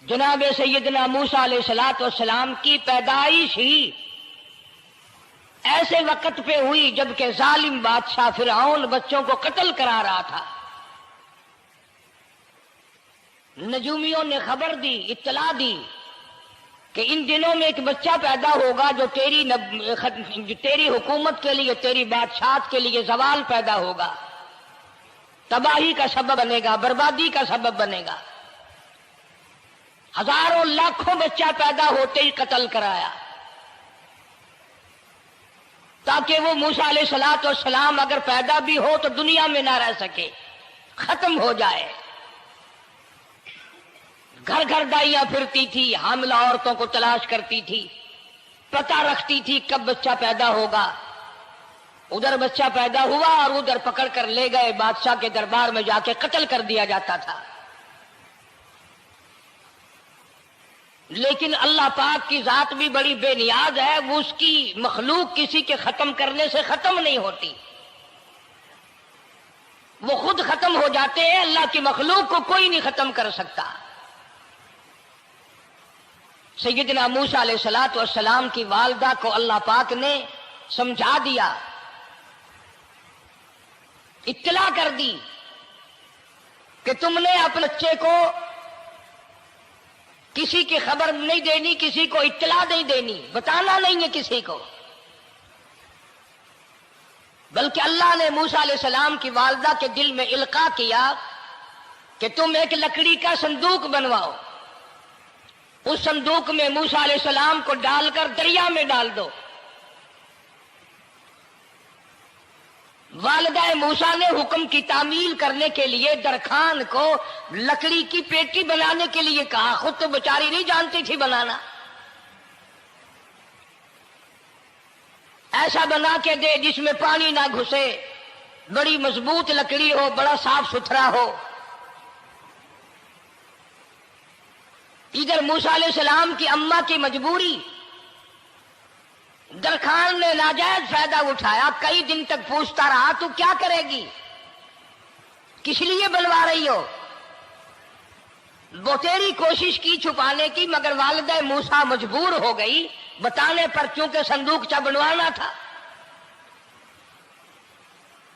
جناب سیدنا موسیٰ علیہ السلام کی پیدائش ہی ایسے وقت پہ ہوئی جبکہ ظالم بادشاہ فرعون بچوں کو قتل کرا رہا تھا۔ نجومیوں نے خبر دی، اطلاع دی کہ ان دنوں میں ایک بچہ پیدا ہوگا جو تیری حکومت کے لیے، تیری بادشاہت کے لیے زوال پیدا ہوگا، تباہی کا سبب بنے گا، بربادی کا سبب بنے گا۔ ہزاروں لاکھوں بچہ پیدا ہوتے ہی قتل کرایا تاکہ وہ موسیٰ علیہ السلام اگر پیدا بھی ہو تو دنیا میں نہ رہ سکے، ختم ہو جائے۔ گھر گھر دائیاں پھرتی تھی، حاملہ عورتوں کو تلاش کرتی تھی، پتہ رکھتی تھی کب بچہ پیدا ہوگا۔ ادھر بچہ پیدا ہوا اور ادھر پکڑ کر لے گئے، بادشاہ کے دربار میں جا کے قتل کر دیا جاتا تھا۔ لیکن اللہ پاک کی ذات بھی بڑی بے نیاز ہے، وہ اس کی مخلوق کسی کے ختم کرنے سے ختم نہیں ہوتی، وہ خود ختم ہو جاتے ہیں۔ اللہ کی مخلوق کو کوئی نہیں ختم کر سکتا۔ سیدنا موسیٰ علیہ السلام کی والدہ کو اللہ پاک نے سمجھا دیا، اطلاع کر دی کہ تم نے اپنے بچے کو کسی کی خبر نہیں دینی، کسی کو اطلاع نہیں دینی، بتانا نہیں ہے کسی کو۔ بلکہ اللہ نے موسیٰ علیہ السلام کی والدہ کے دل میں القاء کیا کہ تم ایک لکڑی کا صندوق بنواؤ، اس صندوق میں موسیٰ علیہ السلام کو ڈال کر دریا میں ڈال دو۔ والدہ موسیٰ نے حکم کی تعمیل کرنے کے لیے درخان کو لکڑی کی پیٹی بنانے کے لیے کہا، خود تو بیچاری نہیں جانتی تھی بنانا۔ ایسا بنا کے دے جس میں پانی نہ گھسے، بڑی مضبوط لکڑی ہو، بڑا صاف ستھرا ہو۔ ادھر موسیٰ علیہ السلام کی اماں کی مجبوری، درخان نے ناجائز فائدہ اٹھایا، کئی دن تک پوچھتا رہا تو کیا کرے گی، کس لیے بنوا رہی ہو؟ وہ تیری کوشش کی چھپانے کی، مگر والدہ موسیٰ مجبور ہو گئی بتانے پر، چونکہ صندوق چا بنوانا تھا۔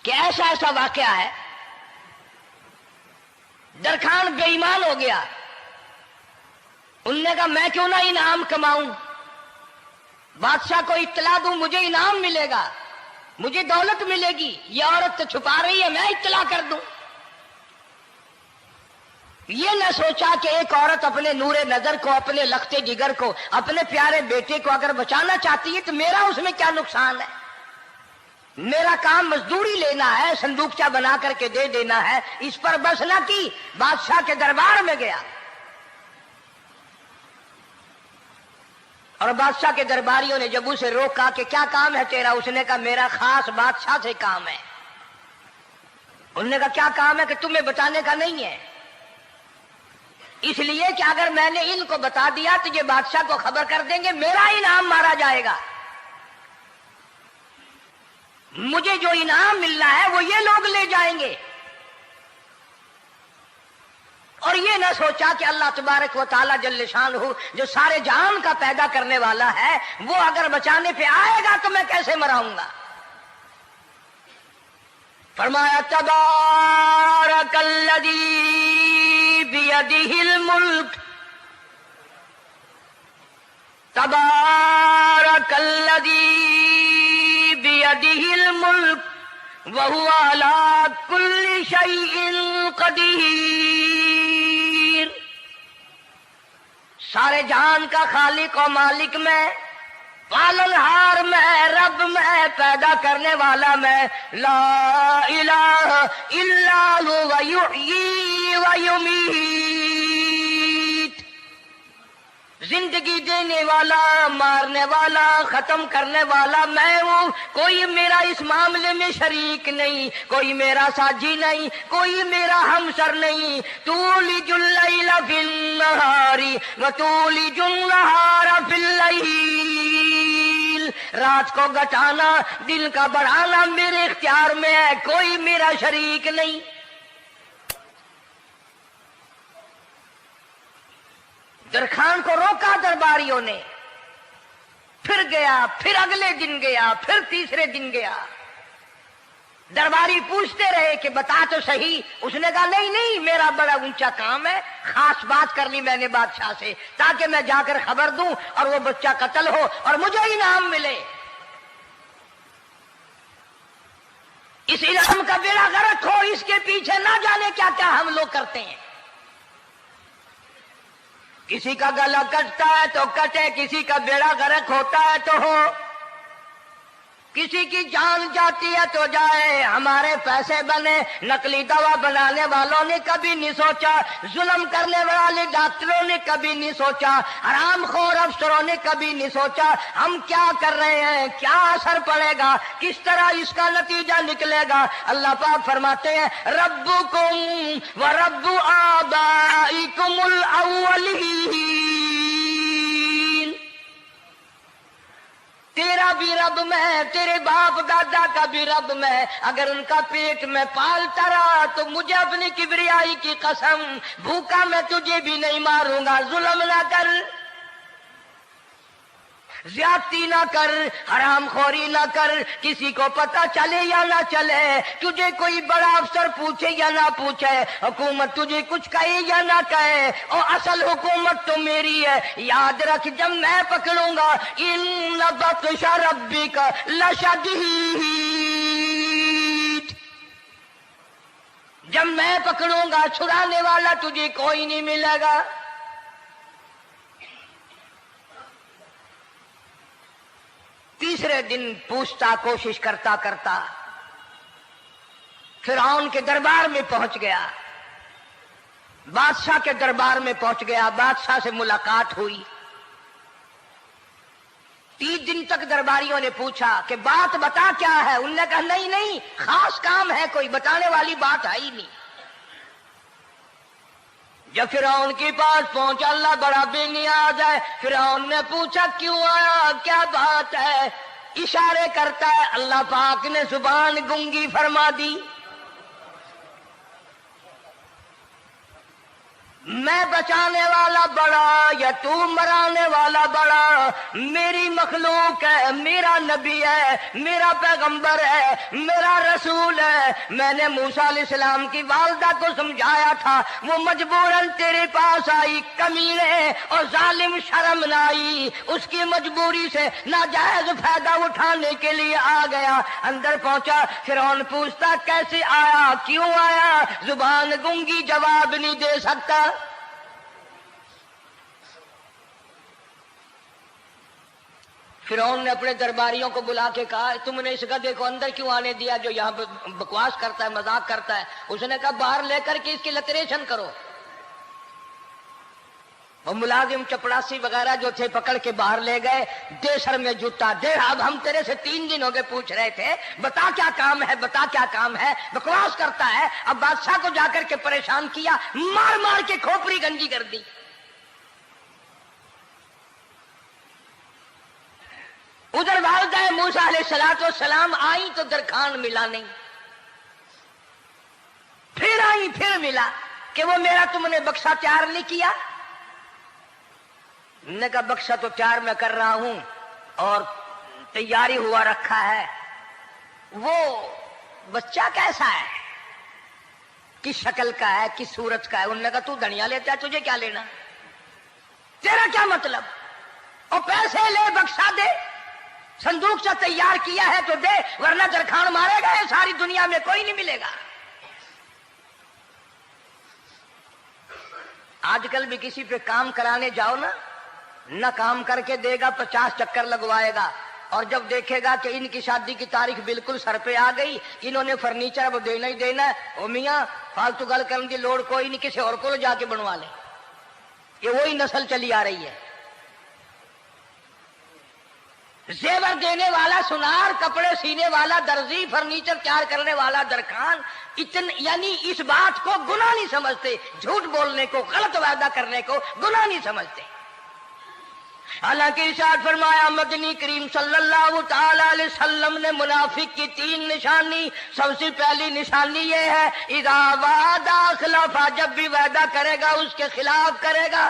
کہ ایسا واقعہ ہے، درخان بے ایمان ہو گیا۔ انہوں نے کہا میں کیوں نہ انعام کماؤں، بادشاہ کو اطلاع دوں، مجھے انعام ملے گا، مجھے دولت ملے گی۔ یہ عورت تو چھپا رہی ہے، میں اطلاع کر دوں۔ یہ نہ سوچا کہ ایک عورت اپنے نور نظر کو، اپنے لخت جگر کو، اپنے پیارے بیٹے کو اگر بچانا چاہتی ہے تو میرا اس میں کیا نقصان ہے؟ میرا کام مزدوری لینا ہے، صندوقچہ بنا کر کے دے دینا ہے۔ اس پر بس نہ کی، بادشاہ کے دربار میں گیا اور بادشاہ کے درباریوں نے جب اسے روکا کہ کیا کام ہے تیرا، اس نے کہا میرا خاص بادشاہ سے کام ہے۔ انہوں نے کہا کیا کام ہے؟ کہ تمہیں بتانے کا نہیں ہے، اس لیے کہ اگر میں نے ان کو بتا دیا تو یہ بادشاہ کو خبر کر دیں گے، میرا انعام مارا جائے گا، مجھے جو انعام ملنا ہے وہ یہ لوگ لے جائیں گے۔ اور یہ نہ سوچا کہ اللہ تبارک و تعالی جل شانہ جو سارے جہان کا پیدا کرنے والا ہے، وہ اگر بچانے پہ آئے گا تو میں کیسے مراؤں گا۔ فرمایا تبارک الذی بیدہ الملک، تبارک الذی بیدہ الملک وہو علی کل شیء قدیر۔ سارے جہان کا خالق و مالک میں، پالنہار میں، رب میں، پیدا کرنے والا میں، لا الہ الا هو یحیی و یمیت، زندگی دینے والا، مارنے والا، ختم کرنے والا میں ہوں، کوئی میرا اس معاملے میں شریک نہیں، کوئی میرا ساجی نہیں، کوئی میرا ہمسر نہیں۔ تولج اللیل فی النہار وتولج النہار فی اللیل، رات کو گھٹانا، دن کا بڑھانا میرے اختیار میں ہے، کوئی میرا شریک نہیں۔ درخان کو روکا درباریوں نے، پھر گیا، پھر اگلے دن گیا، پھر تیسرے دن گیا۔ درباری پوچھتے رہے کہ بتا تو صحیح۔ اس نے کہا نہیں نہیں، میرا بڑا اونچا کام ہے، خاص بات کرنی میں نے بادشاہ سے تاکہ میں جا کر خبر دوں اور وہ بچہ قتل ہو اور مجھے انعام ملے۔ اس انعام کا بیڑا غرق ہو، اس کے پیچھے نہ جانے کیا کیا ہم لوگ کرتے ہیں۔ کسی کا گلا کٹتا ہے تو کٹے، کسی کا بیڑا غرق ہوتا ہے تو ہو، کسی کی جان جاتی ہے تو جائے، ہمارے پیسے بنے۔ نقلی دوا بنانے والوں نے کبھی نہیں سوچا، ظلم کرنے والے ڈاکٹروں نے کبھی نہیں سوچا، حرام خور افسروں نے کبھی نہیں سوچا ہم کیا کر رہے ہیں، کیا اثر پڑے گا، کس طرح اس کا نتیجہ نکلے گا۔ اللہ پاک فرماتے ہیں ربکم و رب آبائکم الاولین، تیرا بھی رب میں، تیرے باپ دادا کا بھی رب میں، اگر ان کا پیٹ میں پالتا رہا تو مجھے اپنی کبریائی کی قسم، بھوکا میں تجھے بھی نہیں ماروں گا۔ ظلم نہ کر، زیادتی نہ کر، حرام خوری نہ کر، کسی کو پتہ چلے یا نہ چلے، تجھے کوئی بڑا افسر پوچھے یا نہ پوچھے، حکومت تجھے کچھ کہے یا نہ کہے، اور اصل حکومت تو میری ہے۔ یاد رکھ جب میں پکڑوں گا ان بطش ربک لشدید، جب میں پکڑوں گا چھڑانے والا تجھے کوئی نہیں ملے گا۔ تیسرے دن پوچھتا، کوشش کرتا کرتا فرعون کے دربار میں پہنچ گیا، بادشاہ کے دربار میں پہنچ گیا، بادشاہ سے ملاقات ہوئی۔ 3 دن تک درباریوں نے پوچھا کہ بات بتا کیا ہے، انہوں نے کہا نہیں نہیں، خاص کام ہے، کوئی بتانے والی بات ہے ہی نہیں۔ جب فرعون کے پاس پہنچا، اللہ بڑا بے نیاز ہے، فرعون نے پوچھا کیوں آیا، کیا بات ہے، اشارے کرتا ہے، اللہ پاک نے زبان گنگی فرما دی۔ میں بچانے والا بڑا یا تو مرانے والا بڑا، میری مخلوق ہے، میرا نبی ہے، میرا پیغمبر ہے، میرا رسول ہے۔ میں نے موسیٰ علیہ السلام کی والدہ کو سمجھایا تھا، وہ مجبوراً تیرے پاس آئی، کمینے اور ظالم شرم نہ آئی، اس کی مجبوری سے ناجائز فائدہ اٹھانے کے لیے آ گیا۔ اندر پہنچا، فرعون پوچھتا کیسے آیا، کیوں آیا، زبان گنگی جواب نہیں دے سکتا۔ فرعون نے اپنے درباریوں کو بلا کے کہا تم نے اس گدھے کو اندر کیوں آنے دیا جو یہاں پہ بکواس کرتا ہے، مذاق کرتا ہے؟ اس نے کہا باہر لے کر کے اس کی لتریشن کرو۔ وہ ملازم چپڑاسی وغیرہ جو تھے پکڑ کے باہر لے گئے، دے سر میں جوتا دے، اب ہم تیرے سے 3 دن ہو گئے پوچھ رہے تھے بتا کیا کام ہے، بتا کیا کام ہے، بکواس کرتا ہے۔ اب بادشاہ کو جا کر کے پریشان کیا، مار مار کے کھوپڑی گنجی کر دی۔ ادھر والدہ موسیٰ علیہ السلام آئی تو درخان ملا نہیں، پھر آئی پھر ملا کہ وہ میرا تم نے بکسا تیار نہیں کیا۔ نے کہا بکسا تو تیار میں کر رہا ہوں اور تیاری ہوا رکھا ہے، وہ بچہ کیسا ہے، کس شکل کا ہے، کس صورت کا ہے؟ انہوں نے کہا تو دنیا لیتا ہے، تجھے کیا لینا، تیرا کیا مطلب، اور پیسے لے بکسا دے، صندوق سے تیار کیا ہے تو دے، ورنہ درخان مارے گا، ساری دنیا میں کوئی نہیں ملے گا۔ آج کل بھی کسی پہ کام کرانے جاؤ نا، نہ کام کر کے دے گا، 50 چکر لگوائے گا، اور جب دیکھے گا کہ ان کی شادی کی تاریخ بالکل سر پہ آ گئی، انہوں نے فرنیچر اب دینا ہی دینا ہے، او میاں فالتو گل کرنے کی لوڑ کوئی نہیں، کسی اور کو جا کے بنوا لے۔ یہ وہی نسل چلی آ رہی ہے، زیور دینے والا سنار، کپڑے سینے والا درزی، فرنیچر تیار کرنے والا درخان، یعنی اس بات کو گناہ نہیں سمجھتے، جھوٹ بولنے کو، غلط وعدہ کرنے کو گناہ نہیں سمجھتے۔ حالانکہ ارشاد فرمایا مدنی کریم صلی اللہ تعالی علیہ وسلم نے منافق کی 3 نشانی، سب سے پہلی نشانی یہ ہے اذا وعد اخلف، جب بھی وعدہ کرے گا اس کے خلاف کرے گا۔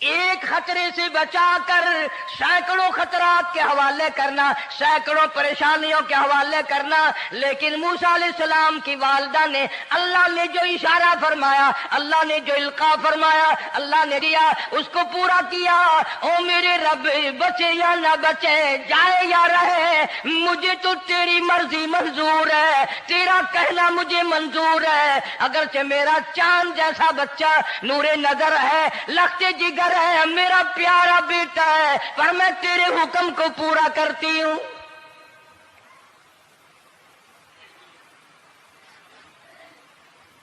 ایک خطرے سے بچا کر سینکڑوں خطرات کے حوالے کرنا، سینکڑوں پریشانیوں کے حوالے کرنا۔ لیکن موسیٰ علیہ السلام کی والدہ نے، اللہ نے جو اشارہ فرمایا، اللہ نے جو القاء فرمایا، اللہ نے دیا، اس کو پورا کیا۔ او میرے رب، بچے یا نہ بچے، جائے یا رہے، مجھے تو تیری مرضی منظور ہے، تیرا کہنا مجھے منظور ہے۔ اگرچہ میرا چاند جیسا بچہ نور نظر ہے، لخت جگر ہے، میرا پیارا بیٹا ہے، پر میں تیرے حکم کو پورا کرتی ہوں۔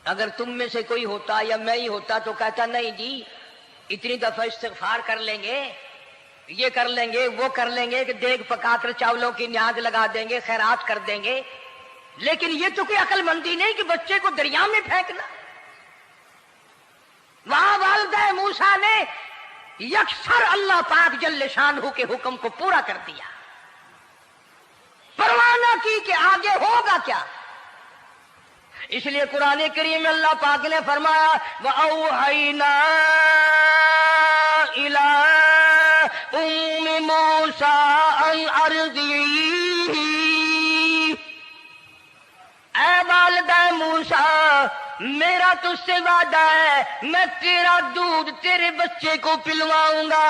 اگر تم میں سے کوئی ہوتا یا میں ہی ہوتا تو کہتا نہیں جی، اتنی دفعہ استغفار کر لیں گے، یہ کر لیں گے، وہ کر لیں گے، کہ دیگ پکا کر چاولوں کی نیاز لگا دیں گے، خیرات کر دیں گے۔ لیکن یہ تو کوئی عقل مندی نہیں کہ بچے کو دریا میں پھینکنا۔ وہاں والدہ موسیٰ نے یکسر اللہ پاک جل شانہ کے حکم کو پورا کر دیا، پرواہ نہ کی کہ آگے ہوگا کیا۔ اس لیے قرآن کریم میں اللہ پاک نے فرمایا وَأَوْحَيْنَا إِلَىٰ أُمِّ مُوسَىٰ أَنْ أَرْضِعِيهِ، اے والدہ موسیٰ، میرا تجھ سے وعدہ ہے، میں تیرا دودھ تیرے بچے کو پلواؤں گا۔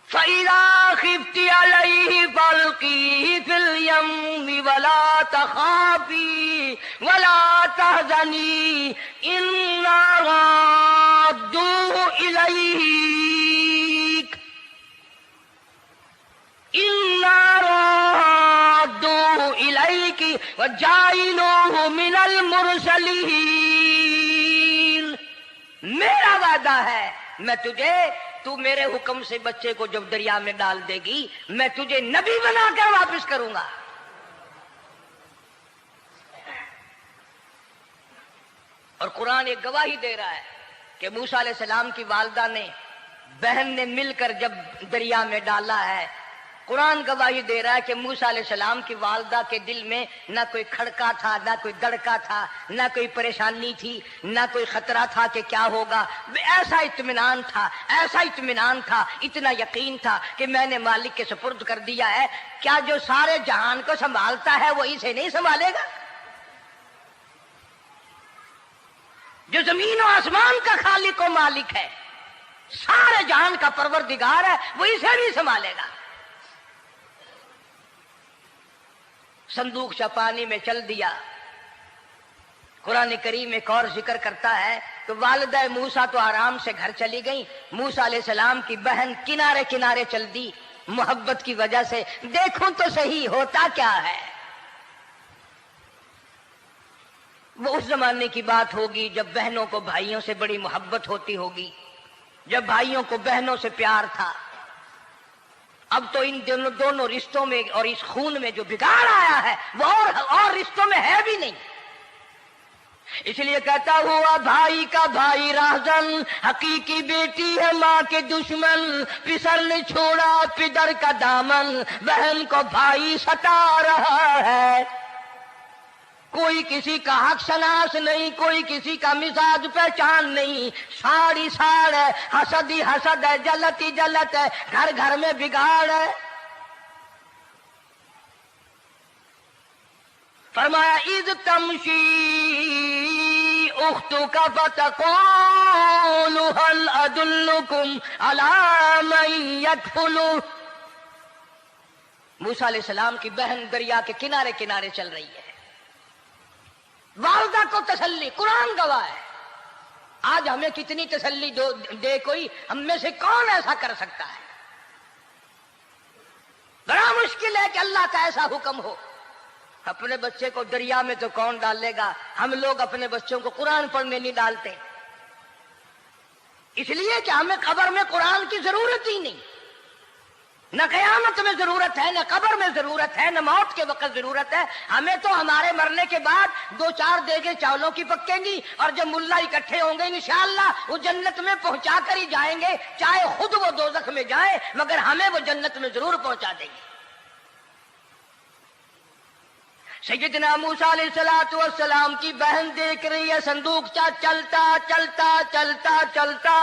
فَإِذَا خِفْتِ عَلَيْهِ فَأَلْقِيهِ فِي الْيَمِّ وَلَا تَخَافِي وَلَا تَحْزَنِي إِنَّا رَادُّوهُ إِلَيْكَ وَجَاعِلُوهُ مِنَ الْمُرْسَلِينَ۔ میرا وعدہ ہے، میں تجھے، تو میرے حکم سے بچے کو جب دریا میں ڈال دے گی، میں تجھے نبی بنا کر واپس کروں گا۔ اور قرآن ایک گواہی دے رہا ہے کہ موسیٰ علیہ السلام کی والدہ نے، بہن نے مل کر جب دریا میں ڈالا ہے، قرآن گواہی دے رہا ہے کہ موسیٰ علیہ السلام کی والدہ کے دل میں نہ کوئی کھڑکا تھا، نہ کوئی دڑکا تھا، نہ کوئی پریشانی تھی، نہ کوئی خطرہ تھا کہ کیا ہوگا۔ ایسا اطمینان تھا، ایسا اطمینان تھا، اتنا یقین تھا کہ میں نے مالک کے سپرد کر دیا ہے، کیا جو سارے جہان کو سنبھالتا ہے وہ اسے نہیں سنبھالے گا؟ جو زمین و آسمان کا خالق و مالک ہے، سارے جہان کا پروردگار ہے، وہ اسے نہیں سنبھالے گا۔ صندوق پانی میں چل دیا۔ قرآن کریم ایک اور ذکر کرتا ہے کہ والدہ موسیٰ تو آرام سے گھر چلی گئی، موسیٰ علیہ السلام کی بہن کنارے کنارے چل دی محبت کی وجہ سے، دیکھوں تو صحیح ہوتا کیا ہے۔ وہ اس زمانے کی بات ہوگی جب بہنوں کو بھائیوں سے بڑی محبت ہوتی ہوگی، جب بھائیوں کو بہنوں سے پیار تھا۔ اب تو ان دونوں رشتوں میں اور اس خون میں جو بگاڑ آیا ہے وہ اور رشتوں میں ہے بھی نہیں۔ اس لیے کہتا ہوا بھائی کا بھائی راہزن، حقیقی بیٹی ہے ماں کے دشمن، پسر نے چھوڑا پدر کا دامن، بہن کو بھائی ستا رہا ہے۔ کوئی کسی کا حق شناس نہیں، کوئی کسی کا مزاج پہچان نہیں، ساڑی ساڑ ہے، حسد ہی حسد ہے، جلت ہی جلت ہے، گھر گھر میں بگاڑ ہے۔ فرمایا اذ تمشی اختک فتقول هل ادلکم علی من یکفلہ۔ موسیٰ علیہ السلام کی بہن دریا کے کنارے کنارے چل رہی ہے، والدہ کو تسلی، قرآن گواہ ہے۔ آج ہمیں کتنی تسلی دے کوئی، ہم میں سے کون ایسا کر سکتا ہے؟ بڑا مشکل ہے کہ اللہ کا ایسا حکم ہو۔ اپنے بچے کو دریا میں تو کون ڈالے گا؟ ہم لوگ اپنے بچوں کو قرآن پڑھنے نہیں ڈالتے، اس لیے کہ ہمیں قبر میں قرآن کی ضرورت ہی نہیں، نہ قیامت میں ضرورت ہے، نہ قبر میں ضرورت ہے، نہ موت کے وقت ضرورت ہے۔ ہمیں تو ہمارے مرنے کے بعد 2-4 دیگیں چاولوں کی پکیں گی، اور جب ملا اکٹھے ہوں گے انشاءاللہ وہ جنت میں پہنچا کر ہی جائیں گے، چاہے خود وہ دوزخ میں جائیں، مگر ہمیں وہ جنت میں ضرور پہنچا دیں گے۔ سیدنا موسیٰ علیہ السلام کی بہن دیکھ رہی ہے صندوقچہ چلتا چلتا چلتا چلتا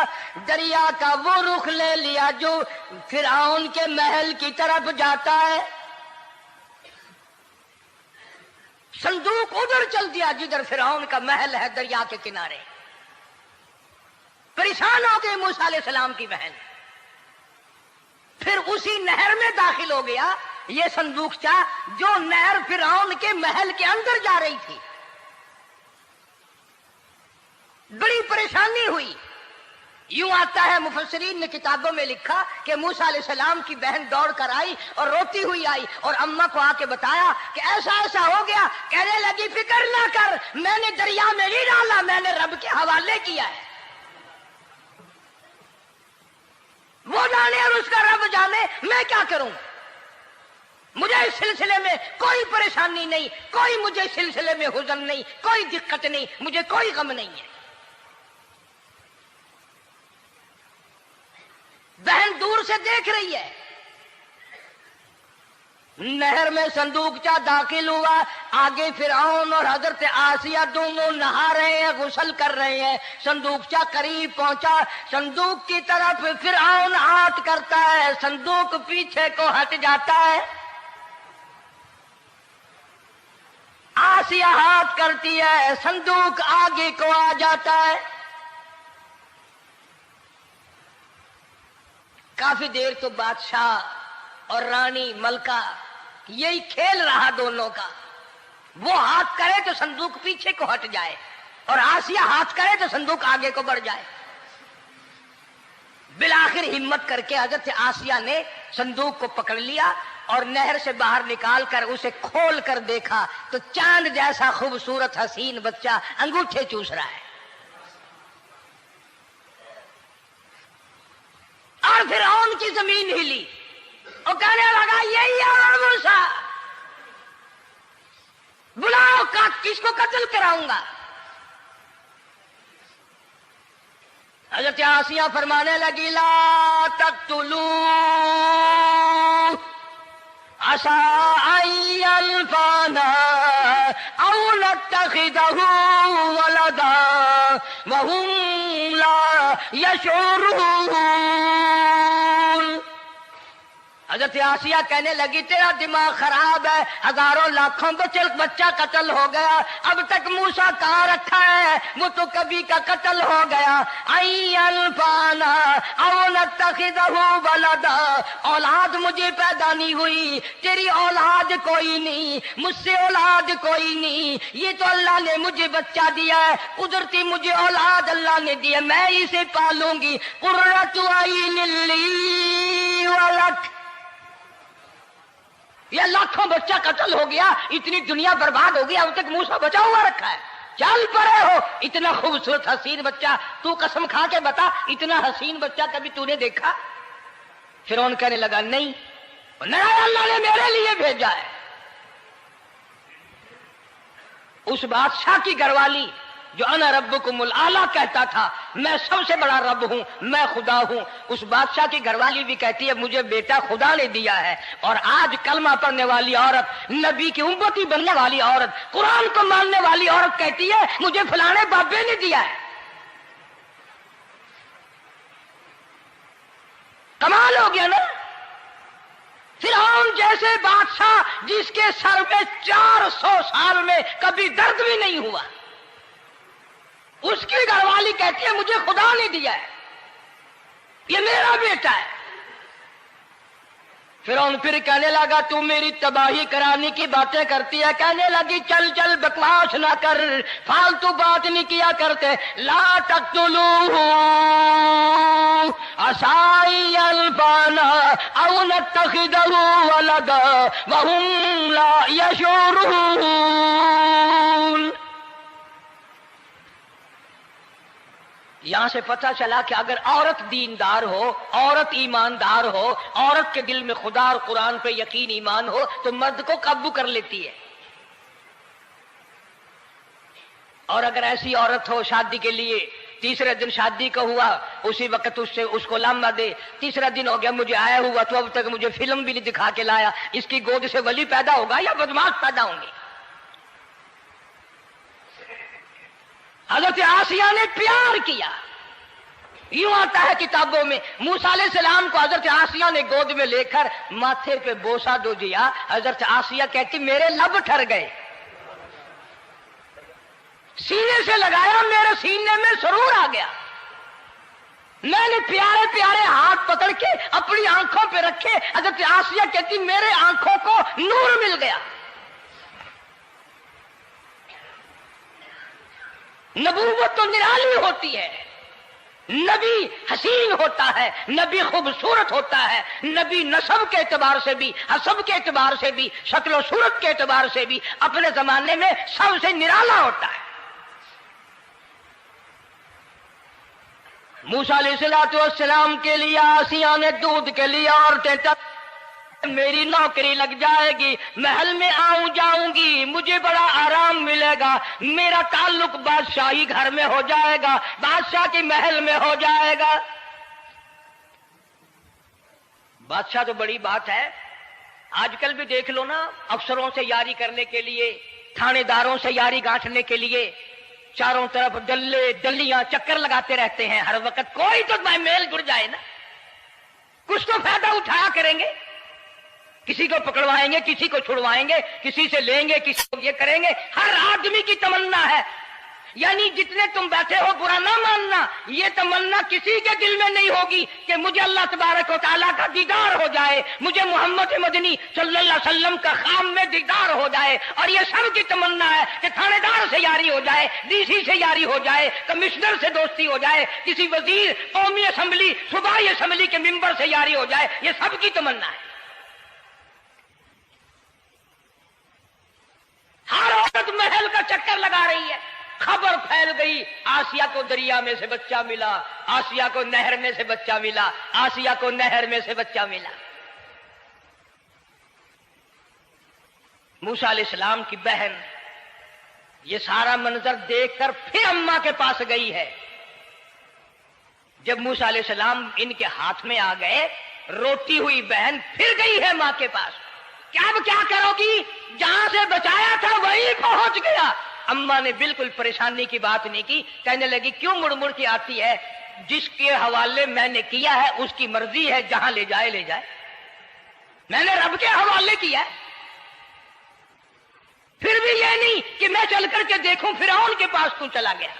دریا کا وہ رخ لے لیا جو فرعون کے محل کی طرف جاتا ہے. صندوق ادھر چل دیا جدھر فرعون کا محل ہے دریا کے کنارے. پریشان ہو گئی موسیٰ علیہ السلام کی بہن. پھر اسی نہر میں داخل ہو گیا یہ صندوقچہ جو نہر فرعون کے محل کے اندر جا رہی تھی. بڑی پریشانی ہوئی. یوں آتا ہے مفسرین نے کتابوں میں لکھا کہ موسیٰ علیہ السلام کی بہن دوڑ کر آئی اور روتی ہوئی آئی اور اماں کو آ کے بتایا کہ ایسا ایسا ہو گیا. کہنے لگی فکر نہ کر، میں نے دریا میں نہیں ڈالا، میں نے رب کے حوالے کیا ہے. وہ جانے اور اس کا رب جانے، میں کیا کروں. مجھے اس سلسلے میں کوئی پریشانی نہیں، کوئی مجھے اس سلسلے میں حزن نہیں، کوئی دقت نہیں، مجھے کوئی غم نہیں ہے. بہن دور سے دیکھ رہی ہے. نہر میں صندوقچہ داخل ہوا. آگے فرعون اور حضرت آسیہ دونوں نہا رہے ہیں، غسل کر رہے ہیں. صندوقچہ قریب پہنچا، صندوق کی طرف فرعون ہاتھ کرتا ہے، صندوق پیچھے کو ہٹ جاتا ہے. آسیہ ہاتھ کرتی ہے، صندوق آگے کو آ جاتا ہے. کافی دیر تو بادشاہ اور رانی ملکہ یہی کھیل رہا دونوں کا. وہ ہاتھ کرے تو صندوق پیچھے کو ہٹ جائے اور آسیہ ہاتھ کرے تو صندوق آگے کو بڑھ جائے. بالآخر ہمت کر کے حضرت آسیہ نے صندوق کو پکڑ لیا اور نہر سے باہر نکال کر اسے کھول کر دیکھا تو چاند جیسا خوبصورت حسین بچہ انگوٹھے چوس رہا ہے. اور فرعون کی زمین ہلی اور کہنے لگا یہی ہے موسیٰ، بلاؤ کس کو قتل کراؤں گا. حضرت آسیہ فرمانے لگی لا تقتلوا عسى أن ينفعنا أو نتخذه ولدا وهم لا يشعرون. حضرت آسیہ کہنے لگی تیرا دماغ خراب ہے، ہزاروں لاکھوں بچہ قتل ہو گیا، اب تک موسیٰ کہاں رکھا ہے، وہ تو کبھی کا قتل ہو گیا. انفانا او نتخذہ ولدا، اولاد مجھے پیدا نہیں ہوئی، تیری اولاد کوئی نہیں، مجھ سے اولاد کوئی نہیں، یہ تو اللہ نے مجھے بچہ دیا ہے، قدرتی مجھے اولاد اللہ نے دی ہے، میں اسے پالوں گی. قرۃ عین لی ولک، یہ لاکھوں بچہ قتل ہو گیا، اتنی دنیا برباد ہو گئی، اب تک موسیٰ بچا ہوا رکھا ہے. چل پڑے ہو، اتنا خوبصورت حسین بچہ، تو قسم کھا کے بتا اتنا حسین بچہ کبھی تو نے دیکھا؟ فرعون کہنے لگا نہیں، اللہ نے میرے لیے بھیجا ہے. اس بادشاہ کی گھر والی جو انا ربکم الاعلی کہتا تھا، میں سب سے بڑا رب ہوں، میں خدا ہوں، اس بادشاہ کی گھر والی بھی کہتی ہے مجھے بیٹا خدا نے دیا ہے. اور آج کلمہ پڑھنے والی عورت، نبی کی امتی بننے والی عورت، قرآن کو ماننے والی عورت کہتی ہے مجھے فلانے بابے نے دیا ہے. کمال ہو گیا نا. فرعون جیسے بادشاہ جس کے سر میں 400 سال میں کبھی درد بھی نہیں ہوا، اس کی گھر والی کہتی ہے مجھے خدا نے دیا ہے، یہ میرا بیٹا ہے. فرعون پھر کہنے لگا تو میری تباہی کرانے کی باتیں کرتی ہے. کہنے لگی چل چل بکواس نہ کر، فالتو بات نہیں کیا کرتے. لا تقتلوہ عسى أن ينفعنا أو نتخذه ولدا وهم لا يشعرون. یہاں سے پتہ چلا کہ اگر عورت دیندار ہو، عورت ایماندار ہو، عورت کے دل میں خدا اور قرآن پہ یقین ایمان ہو تو مرد کو قابو کر لیتی ہے. اور اگر ایسی عورت ہو شادی کے لیے، تیسرے دن شادی کا ہوا، اسی وقت اس کو لمبا دے، تیسرا دن ہو گیا مجھے آیا ہوا تو اب تک مجھے فلم بھی نہیں دکھا کے لایا، اس کی گود سے ولی پیدا ہوگا یا بدماش پیدا ہوں گے؟ حضرت آسیہ نے پیار کیا. یوں آتا ہے کتابوں میں موسیٰ علیہ السلام کو حضرت آسیہ نے گود میں لے کر ماتھے پہ بوسہ دو دیا. حضرت آسیہ کہتی میرے لب ٹھر گئے. سینے سے لگایا میرے سینے میں سرور آ گیا. میں نے پیارے پیارے ہاتھ پکڑ کے اپنی آنکھوں پہ رکھے. حضرت آسیہ کہتی میرے آنکھوں کو نور مل گیا. نبوت تو نرالی ہوتی ہے. نبی حسین ہوتا ہے, نبی خوبصورت ہوتا ہے, نبی نسب کے اعتبار سے بھی, حسب کے اعتبار سے بھی, شکل و صورت کے اعتبار سے بھی اپنے زمانے میں سب سے نرالا ہوتا ہے. موسیٰ علیہ السلام کے لیے آسیہ نے دودھ کے لیے عورتیں تک میری نوکری لگ جائے گی, محل میں آؤں جاؤں گی, مجھے بڑا آرام ملے گا, میرا تعلق بادشاہی گھر میں ہو جائے گا, بادشاہ کی محل میں ہو جائے گا. بادشاہ تو بڑی بات ہے. آج کل بھی دیکھ لو نا, افسروں سے یاری کرنے کے لیے, تھانے داروں سے یاری گانٹھنے کے لیے چاروں طرف ڈلے ڈلیاں چکر لگاتے رہتے ہیں ہر وقت. کوئی تو میل جڑ جائے نا, کچھ تو فائدہ اٹھایا کریں گے. کسی کو پکڑوائیں گے, کسی کو چھڑوائیں گے, کسی سے لیں گے, کسی کو یہ کریں گے. ہر آدمی کی تمنا ہے, یعنی جتنے تم بیٹھے ہو برا نہ ماننا, یہ تمنا کسی کے دل میں نہیں ہوگی کہ مجھے اللہ تبارک و تعالیٰ کا دیدار ہو جائے, مجھے محمد مدنی صلی اللہ علیہ وسلم کا خام میں دیدار ہو جائے. اور یہ سب کی تمنا ہے کہ تھانے دار سے یاری ہو جائے, ڈی سی سے یاری ہو جائے, کمشنر سے دوستی ہو جائے, کسی وزیر, قومی اسمبلی, صوبائی اسمبلی کے ممبر سے یاری ہو جائے. یہ سب کی تمنا ہے. ہر عورت محل کا چکر لگا رہی ہے. خبر پھیل گئی, آسیہ کو دریا میں سے بچہ ملا, آسیہ کو نہر میں سے بچہ ملا, آسیہ کو نہر میں سے بچہ ملا. موسیٰ علیہ السلام کی بہن یہ سارا منظر دیکھ کر پھر اماں کے پاس گئی ہے. جب موسیٰ علیہ السلام ان کے ہاتھ میں آ گئے, روتی ہوئی بہن پھر گئی ہے ماں کے پاس. کیا کرو گی, جہاں سے بچایا تھا وہیں پہنچ گیا. اماں نے بالکل پریشانی کی بات نہیں کی, کہنے لگی کیوں مڑ مڑ کے آتی ہے, جس کے حوالے میں نے کیا ہے اس کی مرضی ہے, جہاں لے جائے لے جائے. میں نے رب کے حوالے کیا ہے. پھر بھی یہ نہیں کہ میں چل کر کے دیکھوں فرعون کے پاس کیوں چلا گیا.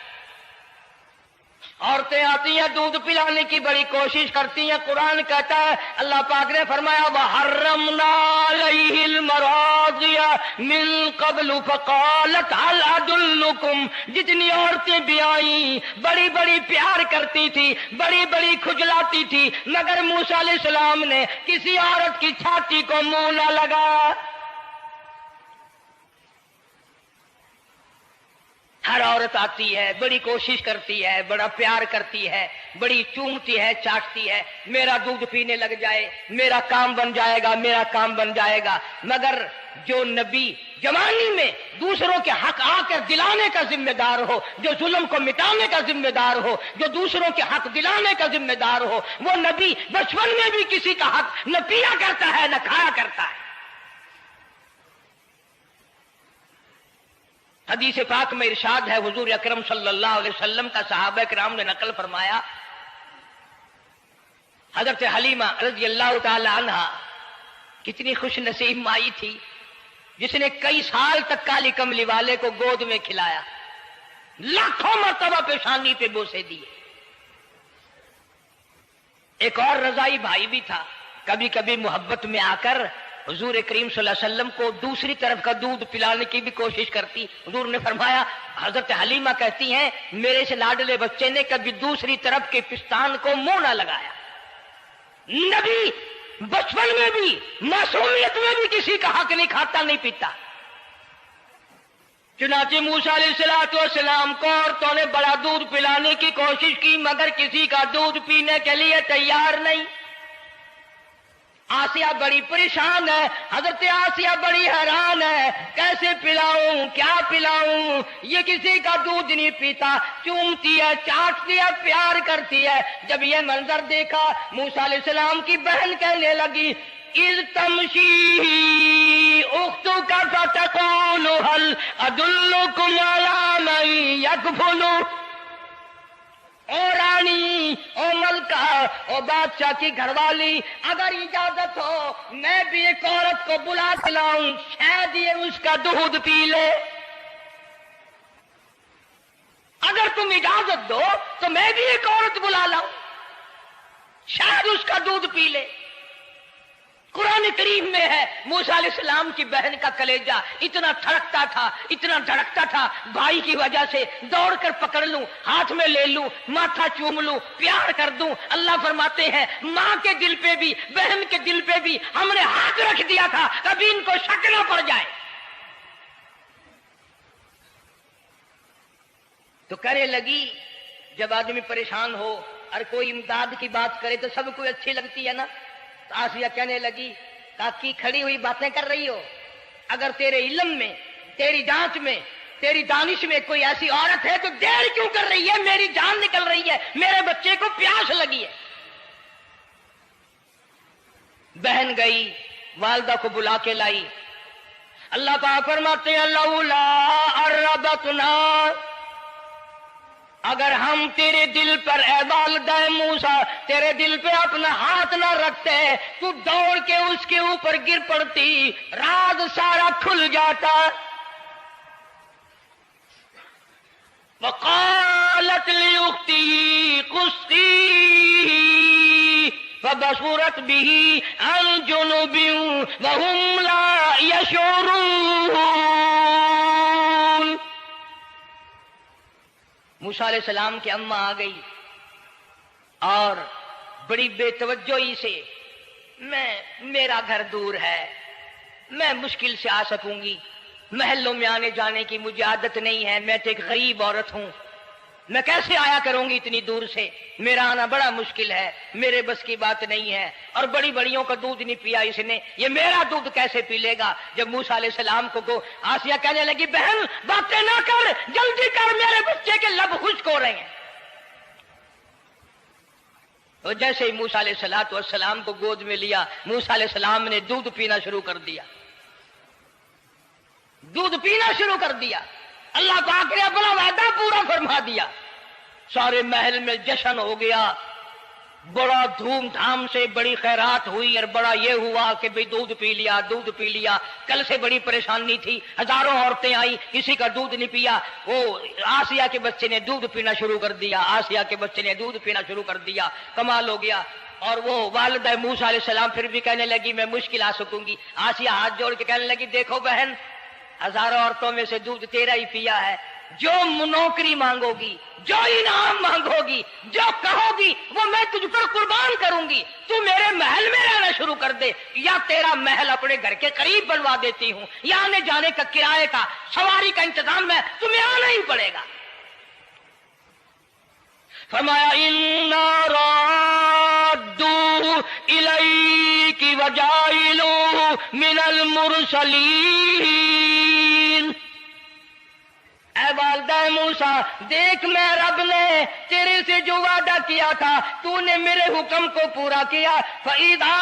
عورتیں آتی ہیں, دودھ پلانے کی بڑی کوشش کرتی ہیں. قرآن کہتا ہے, اللہ پاک نے فرمایا وَحَرَّمْنَا عَلَيْهِ الْمَرَاضِعَ مِن قَبْلُ فَقَالَتْ هَلْ أَدُلُّكُمْ. جتنی عورتیں بھی آئیں بڑی بڑی پیار کرتی تھی, بڑی بڑی کھجلاتی تھی, مگر موسیٰ علیہ السلام نے کسی عورت کی چھاتی کو منہ نہ لگایا. ہر عورت آتی ہے, بڑی کوشش کرتی ہے, بڑا پیار کرتی ہے, بڑی چومتی ہے, چاٹتی ہے, میرا دودھ پینے لگ جائے, میرا کام بن جائے گا, میرا کام بن جائے گا. مگر جو نبی جوانی میں دوسروں کے حق آ کر دلانے کا ذمہ دار ہو, جو ظلم کو مٹانے کا ذمہ دار ہو, جو دوسروں کے حق دلانے کا ذمہ دار ہو, وہ نبی بچپن میں بھی کسی کا حق نہ پیا کرتا ہے نہ کھایا کرتا ہے. حدیث پاک میں ارشاد ہے, حضور اکرم صلی اللہ علیہ وسلم کا صحابہ کرام نے نقل فرمایا, حضرت حلیمہ رضی اللہ تعالی عنہ کتنی خوش نصیب مائی تھی جس نے کئی سال تک کالی کملی والے کو گود میں کھلایا, لاکھوں مرتبہ پیشانی پہ بوسے دیے. ایک اور رضائی بھائی بھی تھا, کبھی کبھی محبت میں آ کر حضور کریم صلی اللہ علیہ وسلم کو دوسری طرف کا دودھ پلانے کی بھی کوشش کرتی. حضور نے فرمایا, حضرت حلیمہ کہتی ہیں میرے سے لاڈلے بچے نے کبھی دوسری طرف کے پستان کو منہ نہ لگایا. نبی بچپن میں بھی معصومیت میں بھی کسی کا حق نہیں کھاتا نہیں پیتا. چنانچہ موسیٰ علیہ السلام کو عورتوں نے بڑا دودھ پلانے کی کوشش کی, مگر کسی کا دودھ پینے کے لیے تیار نہیں. آسیہ بڑی پریشان ہے, حضرت آسیہ بڑی حیران ہے, کیسے پلاؤں, کیا پلاؤں, یہ کسی کا دودھ نہیں پیتا. چومتی ہے, چاٹتی ہے, پیار کرتی ہے. جب یہ منظر دیکھا, موسیٰ علیہ السلام کی بہن کہنے لگی اِذْ تَمْشِي أُخْتُكَ فتقول هل ادلكم على من يكفل، او رانی، او ملکہ، او بادشاہ کی گھر والی، اگر اجازت ہو میں بھی ایک عورت کو بلا کے لاؤں، شاید یہ اس کا دودھ پی لے۔ اگر تم اجازت دو تو میں بھی ایک عورت بلا لاؤں، شاید اس کا دودھ پی لے۔ قرآن کریم میں ہے موسیٰ علیہ السلام کی بہن کا کلیجہ اتنا تھڑکتا تھا، اتنا دھڑکتا تھا، بھائی کی وجہ سے دوڑ کر پکڑ لوں، ہاتھ میں لے لوں، ماتھا چوم لوں، پیار کر دوں۔ اللہ فرماتے ہیں ماں کے دل پہ بھی، بہن کے دل پہ بھی ہم نے ہاتھ رکھ دیا تھا، کبھی ان کو شک نہ پڑ جائے۔ تو کرے لگی، جب آدمی پریشان ہو اور کوئی امداد کی بات کرے تو سب کو اچھی لگتی ہے نا۔ تو آسیہ کہنے لگی کاکی کھڑی ہوئی باتیں کر رہی ہو، اگر تیرے علم میں، تیری جانچ میں، تیری دانش میں کوئی ایسی عورت ہے تو دیر کیوں کر رہی ہے؟ میری جان نکل رہی ہے، میرے بچے کو پیاس لگی ہے۔ بہن گئی، والدہ کو بلا کے لائی۔ اللہ پاک فرماتے ہیں لولا اربتنا، اگر ہم تیرے دل پر اے والدہ موسیٰ تیرے دل پہ اپنا ہاتھ نہ رکھتے تو دوڑ کے اس کے اوپر گر پڑتی، راز سارا کھل جاتا۔ وقالت لأخته قصيه فبصرت به عن جنب وهم لا يشعرون۔ موسیٰ علیہ السلام کی اماں آ گئی اور بڑی بے توجہی سے، میرا گھر دور ہے، میں مشکل سے آ سکوں گی، محلوں میں آنے جانے کی مجھے عادت نہیں ہے، میں تو ایک غریب عورت ہوں، میں کیسے آیا کروں گی اتنی دور سے، میرا آنا بڑا مشکل ہے، میرے بس کی بات نہیں ہے، اور بڑی بڑیوں کا دودھ نہیں پیا اس نے، یہ میرا دودھ کیسے پی لے گا۔ جب موسیٰ علیہ السلام کو آسیہ کہنے لگی بہن باتیں نہ کر، جلدی کر، میرے بچے کے لب خشک ہو رہے ہیں۔ اور جیسے ہی موسیٰ علیہ السلام کو گود میں لیا، موسیٰ علیہ السلام نے دودھ پینا شروع کر دیا، دودھ پینا شروع کر دیا۔ اللہ پاک نے اپنا وعدہ پورا فرما دیا، سارے محل میں جشن ہو گیا، بڑا دھوم دھام سے بڑی خیرات ہوئی، اور بڑا یہ ہوا کہ بھئی دودھ پی لیا، دودھ پی لیا۔ کل سے بڑی پریشانی تھی، ہزاروں عورتیں آئی، کسی کا دودھ نہیں پیا۔ وہ آسیہ کے بچے نے دودھ پینا شروع کر دیا، آسیہ کے بچے نے دودھ پینا شروع کر دیا، کمال ہو گیا۔ اور وہ والدہ موسیٰ علیہ السلام پھر بھی کہنے لگی میں مشکل آ سکوں گی۔ آسیہ ہاتھ جوڑ کے کہنے لگی دیکھو بہن، ہزاروں عورتوں میں سے دودھ تیرا ہی پیا ہے، جو نوکری مانگو گی، جو انعام مانگو گی، جو کہو گی وہ میں تجھ پر قربان کروں گی، تو میرے محل میں رہنا شروع کر دے، یا تیرا محل اپنے گھر کے قریب بنوا دیتی ہوں، یا آنے جانے کا کرائے کا سواری کا انتظام ہے، تمہیں آنا ہی پڑے گا۔ فرمایا اِنَّا رَادُّوهُ إِلَيْكِ وَجَاعِلُوهُ مِنَ الْمُرْسَلِينَ۔ اے والدہ موسیٰ دیکھ، میں رب نے تیرے سے جو وعدہ کیا تھا تو نے میرے حکم کو پورا کیا۔ فَإِذَا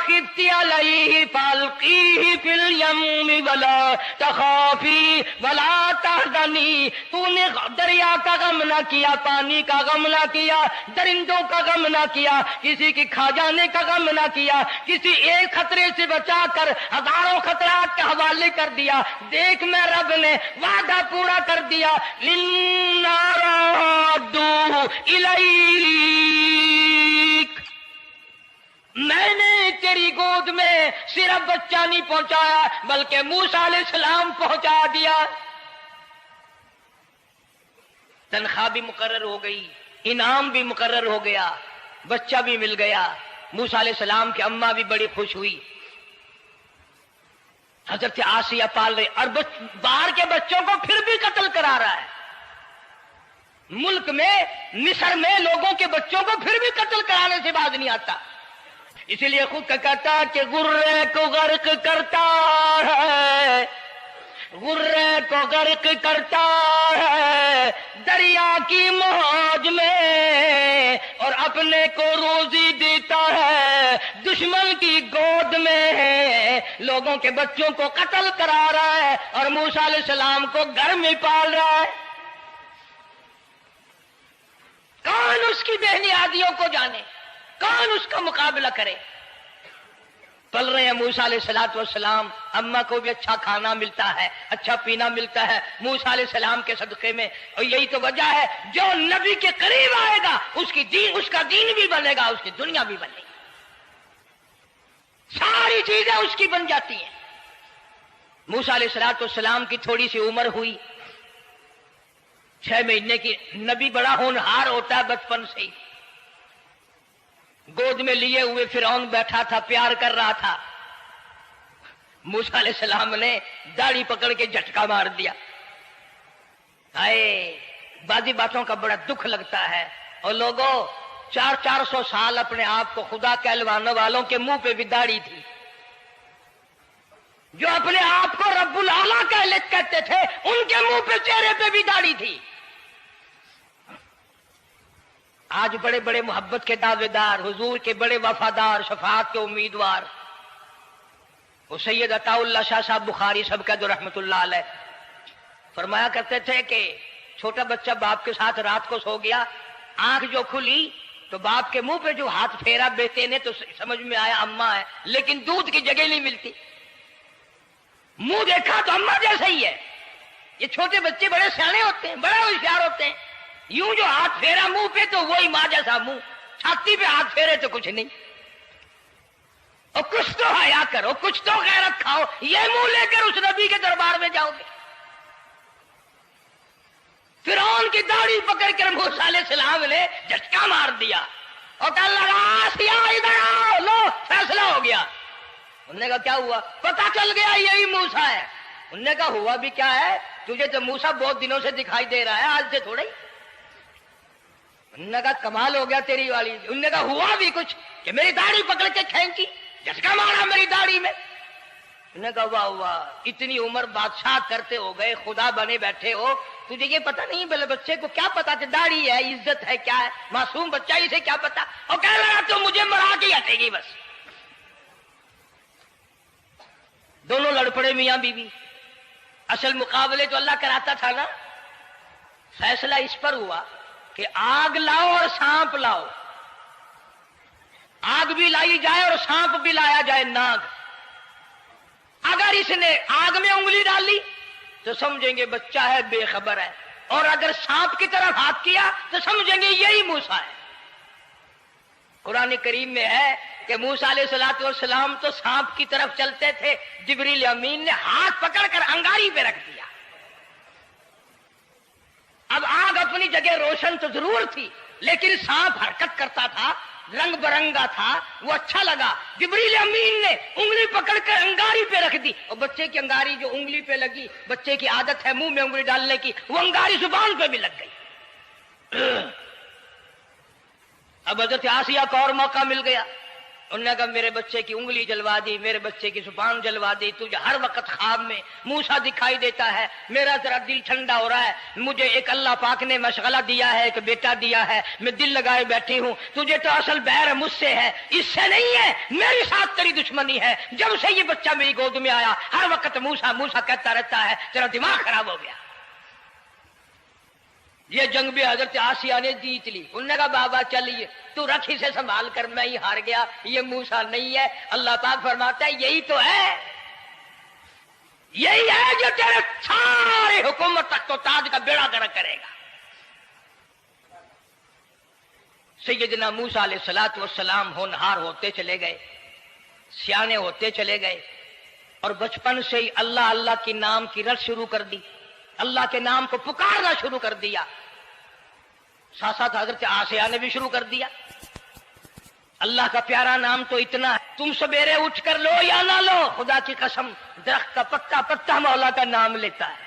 خِفْتِ عَلَيْهِ فَأَلْقِيهِ فِي الْيَمِّ وَلَا تَخَافِي وَلَا تَحْزَنِي۔ تو نے دریا کا غم نہ کیا، پانی کا غم نہ کیا، درندوں کا غم نہ کیا، کسی کی کھا جانے کا غم نہ کیا، کسی ایک خطرے سے بچا کر ہزاروں خطرات کے حوالے کر دیا۔ دیکھ میں رب نے وعدہ پورا کر دیا۔ إِنَّا رَادُّوهُ إِلَيْكَ، میں نے تیری گود میں صرف بچہ نہیں پہنچایا بلکہ موسیٰ علیہ السلام پہنچا دیا۔ تنخواہ بھی مقرر ہو گئی، انعام بھی مقرر ہو گیا، بچہ بھی مل گیا۔ موسیٰ علیہ السلام کی اماں بھی بڑی خوش ہوئی۔ حضرت آسیہ پال رہے، اور باہر کے بچوں کو پھر بھی قتل کرا رہا ہے۔ ملک میں مصر میں لوگوں کے بچوں کو پھر بھی قتل کرانے سے باز نہیں آتا، اسی لیے خود کا کہتا کہ غرے کو غرق کرتا ہے غرے کو غرق کرتا ہے دریا کی موج میں، اور اپنے کو روزی دیتا ہے دشمن کی گود میں، لوگوں کے بچوں کو قتل کرا رہا ہے اور موسیٰ علیہ السلام کو گھر میں پال رہا ہے۔ کون اس کی بہنیادیوں کو جانے، کون اس کا مقابلہ کرے؟ پل رہے ہیں موسیٰ علیہ السلام، اماں کو بھی اچھا کھانا ملتا ہے، اچھا پینا ملتا ہے موسیٰ علیہ السلام کے صدقے میں، اور یہی تو وجہ ہے جو نبی کے قریب آئے گا اس کا دین بھی بنے گا، اس کی دنیا بھی بنے گی، ساری چیزیں اس کی بن جاتی ہیں۔ موسیٰ علیہ السلام کی تھوڑی سی عمر ہوئی، 6 مہینے کی، نبی بڑا ہونہار ہوتا ہے بچپن سے ہی، گود میں لیے ہوئے فرعون بیٹھا تھا، پیار کر رہا تھا، موسیٰ علیہ السلام نے داڑھی پکڑ کے جھٹکا مار دیا۔ بعضی باتوں کا بڑا دکھ لگتا ہے، اور لوگوں 400 سال اپنے آپ کو خدا کہلوانے والوں کے منہ پہ بھی داڑھی تھی، جو اپنے آپ کو رب العالی کہتے تھے ان کے منہ پہ چہرے پہ بھی داڑھی تھی۔ آج بڑے بڑے محبت کے دعوے دار، حضور کے بڑے وفادار، شفاعت کے امیدوار، وہ سید عطا اللہ شاہ صاحب بخاری سب کا جو رحمت اللہ علیہ فرمایا کرتے تھے کہ چھوٹا بچہ باپ کے ساتھ رات کو سو گیا، آنکھ جو کھلی تو باپ کے منہ پہ جو ہاتھ پھیرا بیٹے نے تو سمجھ میں آیا اماں ہے، لیکن دودھ کی جگہ نہیں ملتی، منہ دیکھا تو اماں جیسا ہی ہے۔ یہ چھوٹے بچے بڑے سیانے ہوتے ہیں، بڑے ہوشیار ہوتے ہیں، یوں جو ہاتھ پھیرا منہ پہ تو وہی ماں جیسا منہ، چھاتی پہ ہاتھ پھیرے تو کچھ نہیں، اور کچھ تو حیا کرو، کچھ تو غیرت کھاؤ، یہ منہ لے کر اس نبی کے دربار میں جاؤ گے؟ فرعون کی داڑھی پکڑ کر موسیٰ علیہ السلام نے جھٹکا مار دیا اور کہا لگا آسیہ ادھر آؤ، لو فیصلہ ہو گیا۔ انہوں نے کہا کیا ہوا؟ پتہ چل گیا یہی موسیٰ ہے۔ انہوں نے کہا ہوا بھی کیا ہے؟ تجھے تو موسیٰ بہت دنوں سے دکھائی دے رہا ہے، آج سے تھوڑا ہی۔ انہوں نے کہا کمال ہو گیا تیری والی۔ انہوں نے کہا ہوا بھی کچھ کہ میری داڑھی پکڑ کے کھینچی، جھٹکا مارا میری داڑھی میں۔ انہوں نے کہا واہ واہ، اتنی عمر بادشاہ کرتے ہو گئے، خدا بنے بیٹھے ہو، تجھے یہ پتہ نہیں؟ بلے بچے کو کیا پتا کہ داڑھی ہے، عزت ہے، کیا ہے؟ معصوم بچہ اسے کیا پتا؟ اور کہہ رہا تو مجھے مرا کے ہٹے گی بس۔ دونوں لڑ پڑے میاں بیوی۔ اصل مقابلے تو اللہ کراتا تھا نا۔ فیصلہ اس پر ہوا کہ آگ لاؤ اور سانپ لاؤ، آگ بھی لائی جائے اور سانپ بھی لایا جائے، ناگ۔ اگر اس نے آگ میں انگلی ڈالی تو سمجھیں گے بچہ ہے، بے خبر ہے، اور اگر سانپ کی طرف ہاتھ کیا تو سمجھیں گے یہی موسیٰ ہے۔ قرآن کریم میں ہے کہ موسیٰ علیہ السلام تو سانپ کی طرف چلتے تھے، جبریل امین نے ہاتھ پکڑ کر انگاری پہ رکھ دیا۔ اب آگ اپنی جگہ روشن تو ضرور تھی، لیکن سانپ حرکت کرتا تھا، رنگ برنگا تھا، وہ اچھا لگا۔ جبریل امین نے انگلی پکڑ کر انگاری پہ رکھ دی، اور بچے کی انگاری جو انگلی پہ لگی، بچے کی عادت ہے منہ میں انگلی ڈالنے کی، وہ انگاری زبان پہ بھی لگ گئی۔ اب حضرت آسیہ کو اور موقع مل گیا۔ انہوں نے کہا میرے بچے کی انگلی جلوا دی، میرے بچے کی زبان جلوا دی، تجھے ہر وقت خواب میں موسیٰ دکھائی دیتا ہے، میرا ذرا دل ٹھنڈا ہو رہا ہے، مجھے ایک اللہ پاک نے مشغلہ دیا ہے، ایک بیٹا دیا ہے، میں دل لگائے بیٹھی ہوں، تجھے تو اصل بیر مجھ سے ہے، اس سے نہیں ہے، میرے ساتھ تیری دشمنی ہے، جب سے یہ بچہ میری گود میں آیا ہر وقت موسیٰ موسیٰ کہتا رہتا ہے، تیرا دماغ خراب ہو گیا۔ یہ جنگ بھی حضرت آسیہ نے جیت لی۔ انہوں نے کہا بابا چلیے تو رکھ اسے سنبھال کر، میں ہی ہار گیا، یہ موسیٰ نہیں ہے۔ اللہ پاک فرماتا ہے یہی تو ہے، یہی ہے جو تیرے سارے حکومت تک تو تاج کا بیڑا گرک کرے گا۔ سیدنا موسیٰ علیہ السلام ہونہار ہوتے چلے گئے، سیانے ہوتے چلے گئے، اور بچپن سے ہی اللہ اللہ کی نام کی رٹ شروع کر دی، اللہ کے نام کو پکارنا شروع کر دیا۔ ساتھ ساتھ حضرت آسیہ نے بھی شروع کر دیا۔ اللہ کا پیارا نام تو اتنا ہے، تم سویرے اٹھ کر لو یا نہ لو، خدا کی قسم درخت کا پتا پتا مولا کا نام لیتا ہے،